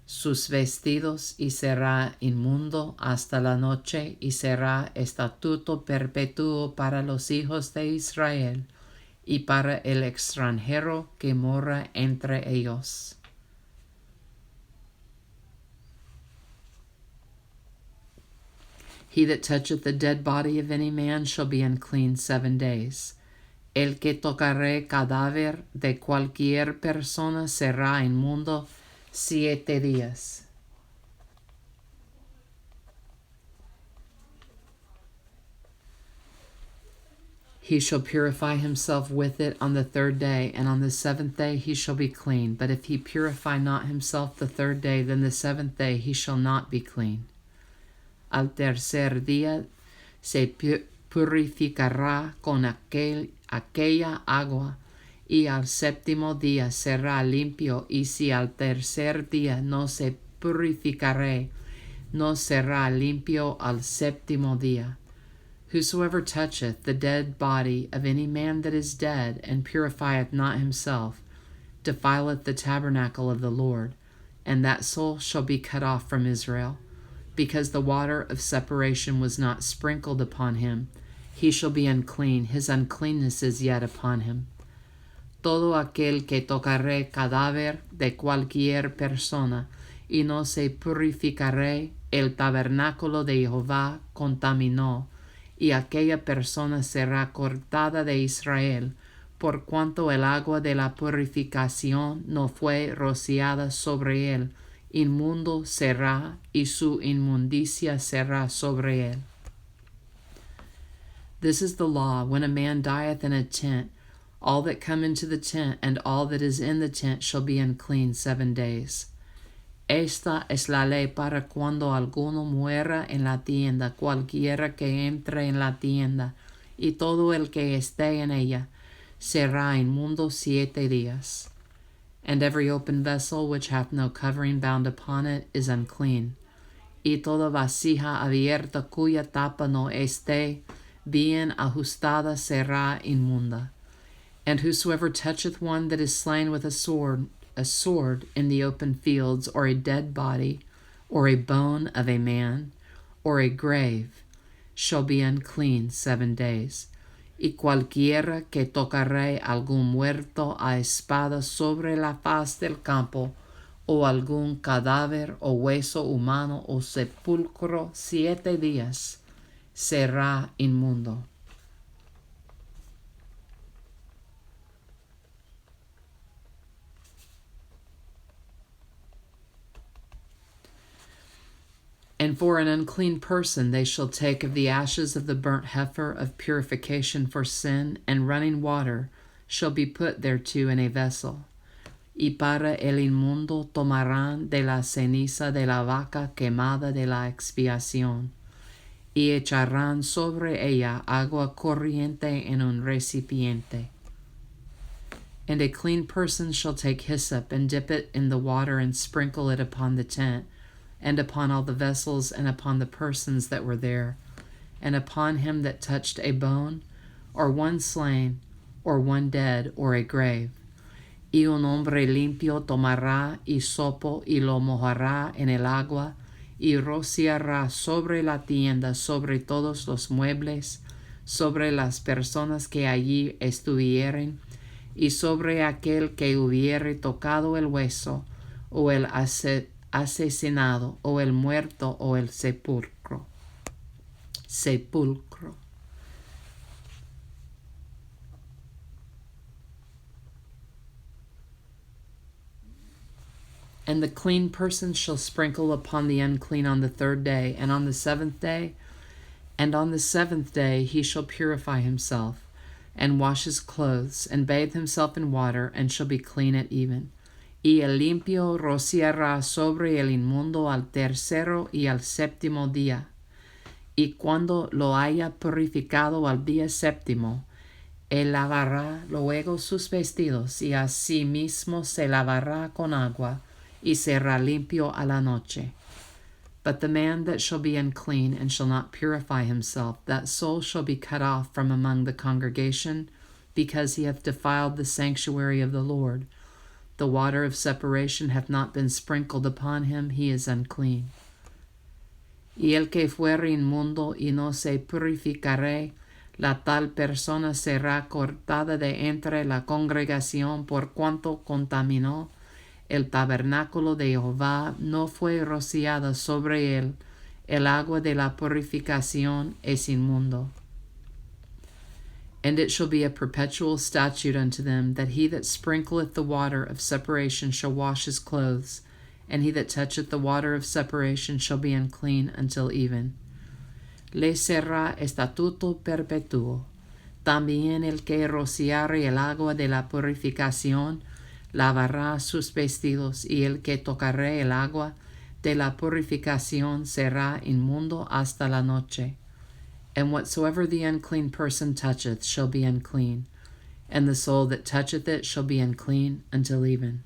sus vestidos, y será inmundo hasta la noche, y será estatuto perpetuo para los hijos de Israel, y para el extranjero que mora entre ellos. He that toucheth the dead body of any man shall be unclean 7 days. El que tocare cadáver de cualquier persona será inmundo 7 días. He shall purify himself with it on the 3rd day, and on the 7th day he shall be clean. But if he purify not himself the 3rd day, then the 7th day he shall not be clean. Al tercer día se purificará con aquella agua, y al 7º día será limpio, y si al tercer día no se purificaré, no será limpio al 7º día. Whosoever toucheth the dead body of any man that is dead, and purifieth not himself, defileth the tabernacle of the Lord, and that soul shall be cut off from Israel. Because the water of separation was not sprinkled upon him, he shall be unclean, his uncleanness is yet upon him. Todo aquel que tocare cadáver de cualquier persona, y no se purificare, el tabernáculo de Jehová contaminó, y aquella persona será cortada de Israel, por cuanto el agua de la purificación no fue rociada sobre él. Inmundo será, y su inmundicia será sobre él. This is the law. When a man dieth in a tent, all that come into the tent and all that is in the tent shall be unclean 7 days. Esta es la ley para cuando alguno muera en la tienda, cualquiera que entre en la tienda, y todo el que esté en ella, será inmundo 7 días. And every open vessel which hath no covering bound upon it is unclean. Y toda vasija abierta cuya tapa no esté bien ajustada será inmunda. And whosoever toucheth one that is slain with a sword in the open fields, or a dead body, or a bone of a man, or a grave, shall be unclean 7 days. Y cualquiera que tocare algún muerto a espada sobre la faz del campo, o algún cadáver o hueso humano o sepulcro 7 días, será inmundo. And for an unclean person they shall take of the ashes of the burnt heifer of purification for sin, and running water shall be put thereto in a vessel. Y para el inmundo tomarán de la ceniza de la vaca quemada de la expiación, y echarán sobre ella agua corriente en un recipiente. And a clean person shall take hyssop, and dip it in the water, and sprinkle it upon the tent, and upon all the vessels, and upon the persons that were there, and upon him that touched a bone, or one slain, or one dead, or a grave. Y un hombre limpio tomará hisopo, y lo mojará en el agua, y rociará sobre la tienda, sobre todos los muebles, sobre las personas que allí estuvieren, y sobre aquel que hubiere tocado el hueso, o el asesinado, o el muerto, o el sepulcro. And the clean person shall sprinkle upon the unclean on the 3rd day, and on the 7th day, and on the 7th day he shall purify himself, and wash his clothes, and bathe himself in water, and shall be clean at even. Y el limpio rociará sobre el inmundo al 3º y al 7º día. Y cuando lo haya purificado al día 7º, él lavará luego sus vestidos, y asimismo se lavará con agua, y será limpio a la noche. But the man that shall be unclean and shall not purify himself, that soul shall be cut off from among the congregation, because he hath defiled the sanctuary of the Lord. The water of separation hath not been sprinkled upon him, he is unclean. Y el que fuere inmundo y no se purificare, la tal persona será cortada de entre la congregación, por cuanto contaminó el tabernáculo de Jehová, no fue rociada sobre él el agua de la purificación, es inmundo. And it shall be a perpetual statute unto them, that he that sprinkleth the water of separation shall wash his clothes, and he that toucheth the water of separation shall be unclean until even. Le será estatuto perpetuo. También el que rociare el agua de la purificación lavará sus vestidos, y el que tocare el agua de la purificación será inmundo hasta la noche. And whatsoever the unclean person toucheth shall be unclean, and the soul that toucheth it shall be unclean until even.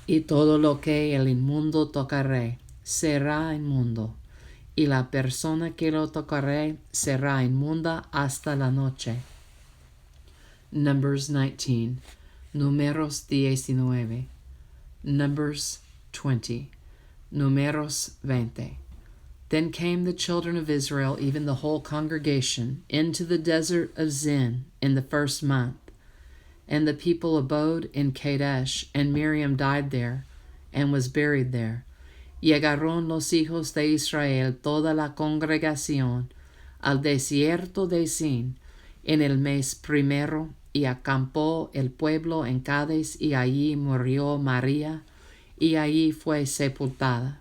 Y todo lo que el inmundo tocare será inmundo, y la persona que lo tocare será inmunda hasta la noche. Numbers 19. Numeros 19. Numbers 20. Numeros 20. Then came the children of Israel, even the whole congregation, into the desert of Zin in the 1st month. And the people abode in Kadesh, and Miriam died there, and was buried there. Y agarrón los hijos de Israel toda la congregación al desierto de Zin en el mes primero, y acampó el pueblo en Cades, y allí murió María, y allí fue sepultada.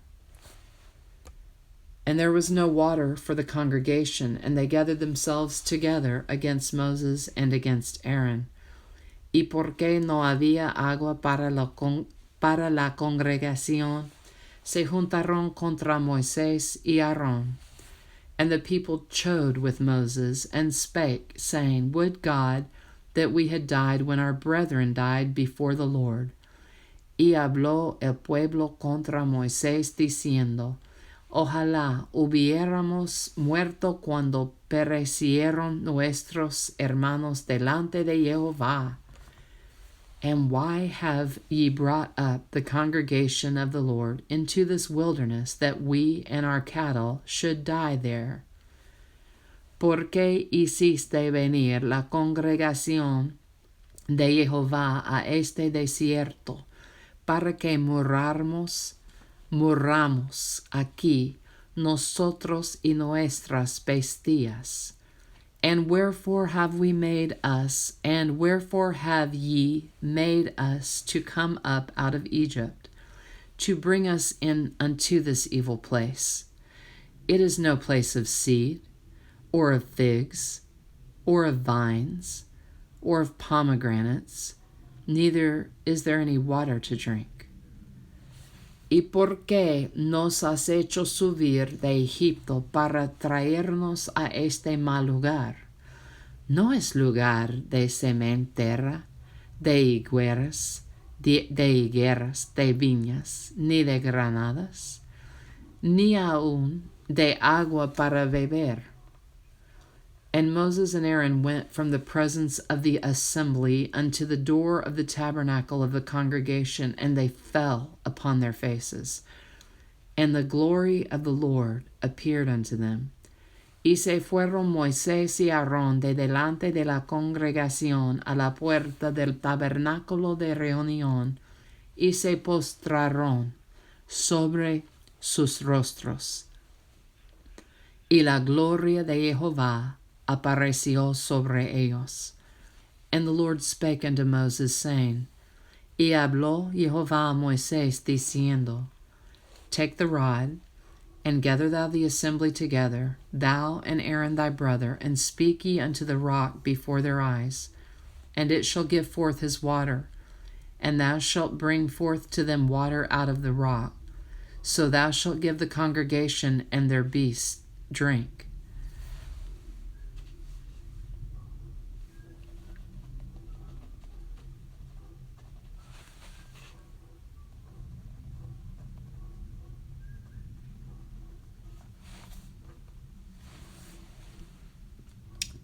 And there was no water for the congregation, and they gathered themselves together against Moses and against Aaron. Y porque no había agua para la congregación, se juntaron contra Moisés y Aarón. And the people chode with Moses, and spake, saying, Would God that we had died when our brethren died before the Lord. Y habló el pueblo contra Moisés, diciendo, Ojalá hubiéramos muerto cuando perecieron nuestros hermanos delante de Jehová. And why have ye brought up the congregation of the Lord into this wilderness, that we and our cattle should die there? ¿Por qué hiciste venir la congregación de Jehová a este desierto, para que murramos aquí, nosotros y nuestras bestias? And wherefore have we made us, and wherefore have ye made us to come up out of Egypt, to bring us in unto this evil place? It is no place of seed, or of figs, or of vines, or of pomegranates, neither is there any water to drink. ¿Y por qué nos has hecho subir de Egipto para traernos a este mal lugar? No es lugar de sementera, de higueras, de viñas, ni de granadas, ni aun de agua para beber. And Moses and Aaron went from the presence of the assembly unto the door of the tabernacle of the congregation, and they fell upon their faces. And the glory of the Lord appeared unto them. Y se fueron Moisés y Aarón de delante de la congregación a la puerta del tabernáculo de reunión, y se postraron sobre sus rostros. Y la gloria de Jehová apareció sobre ellos. And the Lord spake unto Moses, saying, Y habló Jehová a Moisés, diciendo, Take the rod, and gather thou the assembly together, thou and Aaron thy brother, and speak ye unto the rock before their eyes, and it shall give forth his water, and thou shalt bring forth to them water out of the rock. So thou shalt give the congregation and their beasts drink.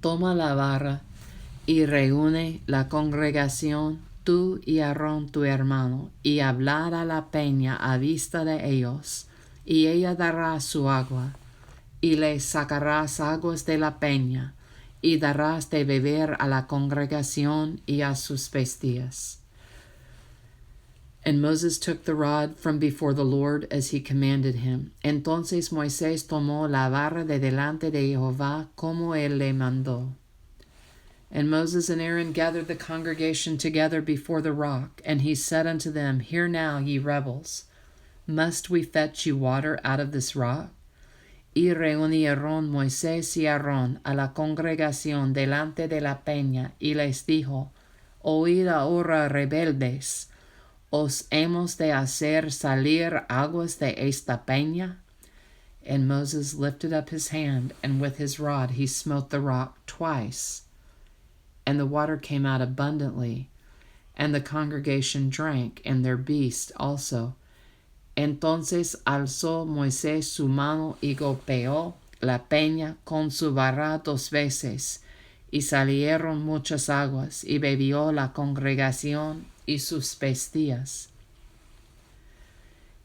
Toma la vara y reúne la congregación, tú y Aarón tu hermano, y hablad a la peña a vista de ellos, y ella dará su agua, y le sacarás aguas de la peña, y darás de beber a la congregación y a sus bestias. And Moses took the rod from before the Lord as he commanded him. Entonces Moisés tomó la vara de delante de Jehová como él le mandó. And Moses and Aaron gathered the congregation together before the rock, and he said unto them, Hear now, ye rebels, must we fetch you water out of this rock? Y reunieron Moisés y Aarón a la congregación delante de la peña, y les dijo, Oíd ahora, rebeldes, ¿os hemos de hacer salir aguas de esta peña? And Moses lifted up his hand, and with his rod he smote the rock twice, and the water came out abundantly, and the congregation drank, and their beasts also. Entonces alzó Moisés su mano y golpeó la peña con su vara 2 veces, y salieron muchas aguas, y bebió la congregación y sus bestias.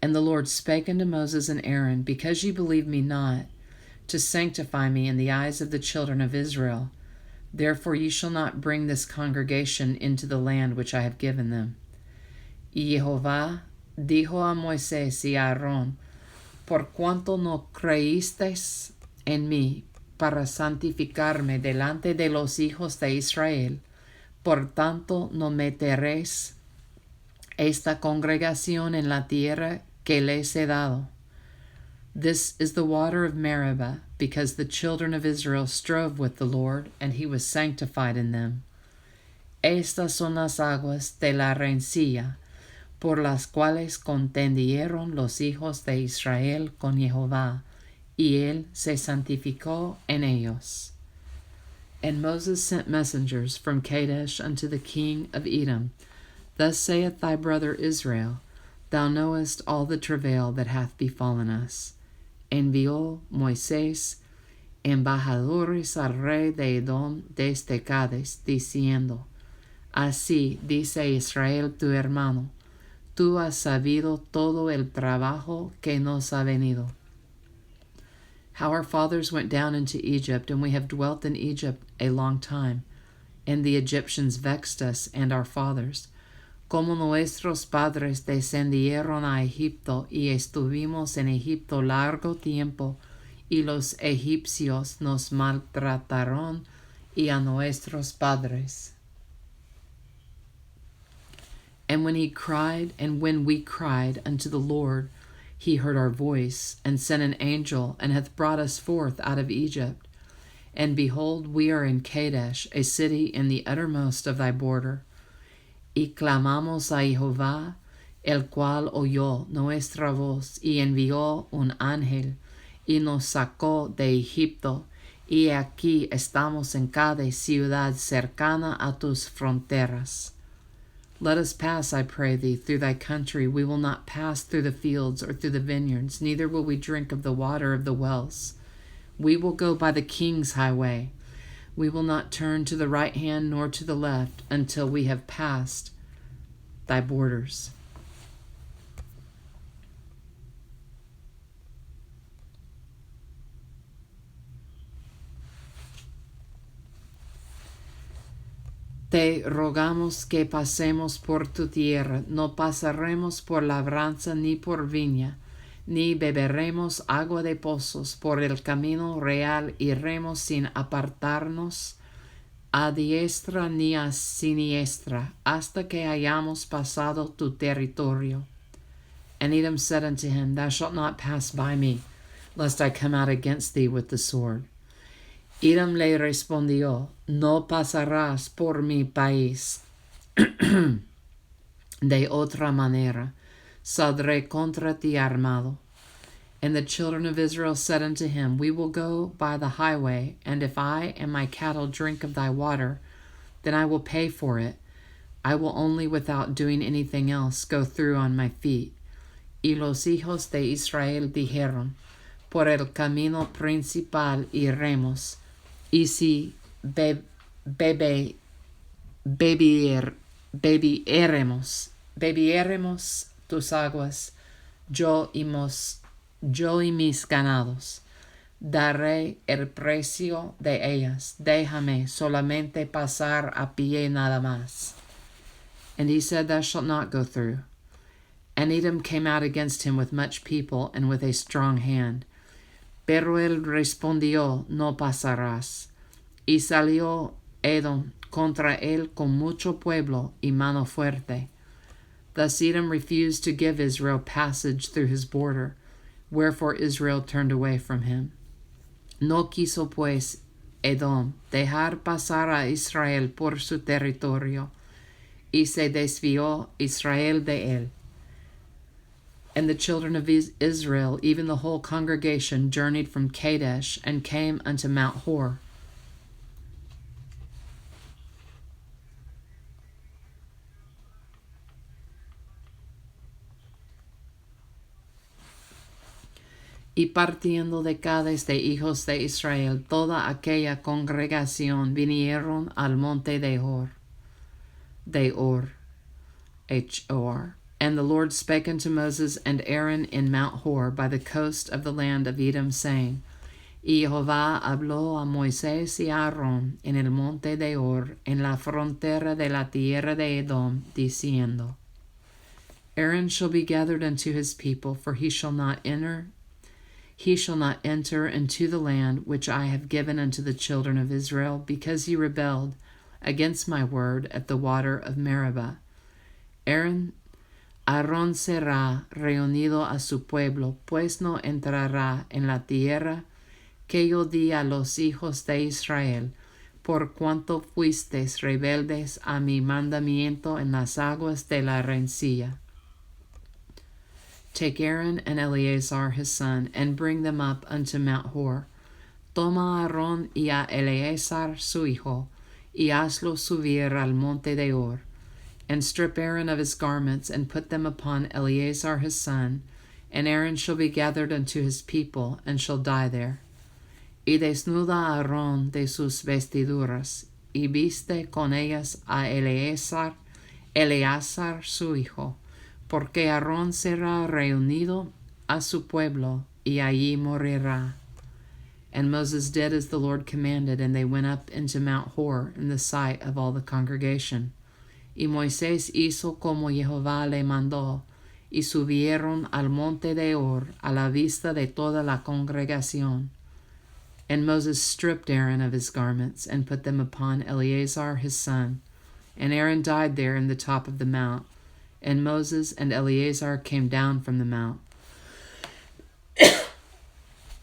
And the Lord spake unto Moses and Aaron, Because ye believe me not, to sanctify me in the eyes of the children of Israel, therefore ye shall not bring this congregation into the land which I have given them. Y Jehová dijo a Moisés y a Aarón, Por cuanto no creísteis en mí para santificarme delante de los hijos de Israel, por tanto no meteréis esta congregación en la tierra que les he dado. This is the water of Meribah, because the children of Israel strove with the Lord, and he was sanctified in them. Estas son las aguas de la rencilla, por las cuales contendieron los hijos de Israel con Jehová, y él se santificó en ellos. And Moses sent messengers from Kadesh unto the king of Edom. Thus saith thy brother Israel, Thou knowest all the travail that hath befallen us. Envió Moisés embajadores al rey de Edom desde Cades, diciendo, Así dice Israel tu hermano, tú has sabido todo el trabajo que nos ha venido. How our fathers went down into Egypt, and we have dwelt in Egypt a long time, and the Egyptians vexed us and our fathers. Como nuestros padres descendieron a Egipto, y estuvimos en Egipto largo tiempo, y los egipcios nos maltrataron, y a nuestros padres. And when we cried unto the Lord, he heard our voice, and sent an angel, and hath brought us forth out of Egypt. And behold, we are in Kadesh, a city in the uttermost of thy border. Y clamamos a Jehová, el cual oyó nuestra voz, y envió un ángel, y nos sacó de Egipto, y aquí estamos en cada ciudad cercana a tus fronteras. Let us pass, I pray thee, through thy country. We will not pass through the fields or through the vineyards, neither will we drink of the water of the wells. We will go by the king's highway. We will not turn to the right hand nor to the left until we have passed thy borders. Te rogamos que pasemos por tu tierra, no pasaremos por labranza ni por viña, ni beberemos agua de pozos. Por el camino real iremos sin apartarnos a diestra ni a siniestra, hasta que hayamos pasado tu territorio. And Edom said unto him, Thou shalt not pass by me, lest I come out against thee with the sword. Edom le respondió, No pasarás por mi país. De otra manera, saldré contra ti armado. And the children of Israel said unto him, We will go by the highway, and if I and my cattle drink of thy water, then I will pay for it. I will only, without doing anything else, go through on my feet. Y los hijos de Israel dijeron, Por el camino principal iremos, y si beberemos tus aguas, yo y mis ganados, daré el precio de ellas. Déjame solamente pasar a pie nada más. And he said, Thou shalt not go through. And Edom came out against him with much people and with a strong hand. Pero él respondió, No pasarás. Y salió Edom contra él con mucho pueblo y mano fuerte. Thus Edom refused to give Israel passage through his border, wherefore Israel turned away from him. No quiso pues Edom dejar pasar a Israel por su territorio, y se desvió Israel de él. And the children of Israel, even the whole congregation, journeyed from Kadesh and came unto Mount Hor. Y partiendo de Cades de hijos de Israel, toda aquella congregación vinieron al monte de Hor, H-O-R. And the Lord spake unto Moses and Aaron in Mount Hor by the coast of the land of Edom, saying, Y Jehová habló a Moisés y a Aarón en el monte de Hor, en la frontera de la tierra de Edom, diciendo, Aaron shall be gathered unto his people, for he shall not enter into the land which I have given unto the children of Israel, because he rebelled against my word at the water of Meribah. Aaron Aarón será reunido a su pueblo, pues no entrará en la tierra que yo di a los hijos de Israel, por cuanto fuisteis rebeldes a mi mandamiento en las aguas de la rencilla. Take Aaron and Eleazar his son, and bring them up unto Mount Hor. Toma a Aarón y a Eleazar su hijo, y hazlo subir al monte de Hor. And strip Aaron of his garments, and put them upon Eleazar his son, and Aaron shall be gathered unto his people, and shall die there. Y desnuda a Aarón de sus vestiduras, y viste con ellas a Eleazar su hijo, porque Aarón será reunido a su pueblo, y allí morirá. And Moses did as the Lord commanded, and they went up into Mount Hor in the sight of all the congregation. Y Moisés hizo como Jehová le mandó, y subieron al monte de Hor a la vista de toda la congregación. And Moses stripped Aaron of his garments, and put them upon Eleazar his son. And Aaron died there in the top of the mount. And Moses and Eleazar came down from the mount.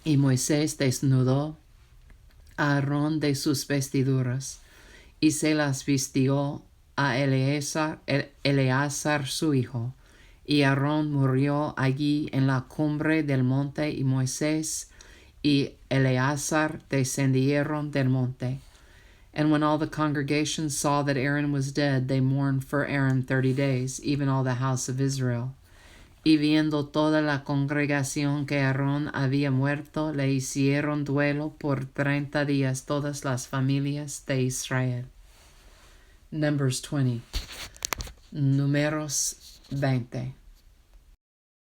Y Moisés desnudó a Aarón de sus vestiduras, y se las vistió a Eleazar su hijo. Y Aarón murió allí en la cumbre del monte, y Moisés y Eleazar descendieron del monte. And when all the congregation saw that Aaron was dead, they mourned for Aaron 30 days, even all the house of Israel. Y viendo toda la congregación que Aarón había muerto, le hicieron duelo por 30 días todas las familias de Israel. Numbers 20. Numeros 20.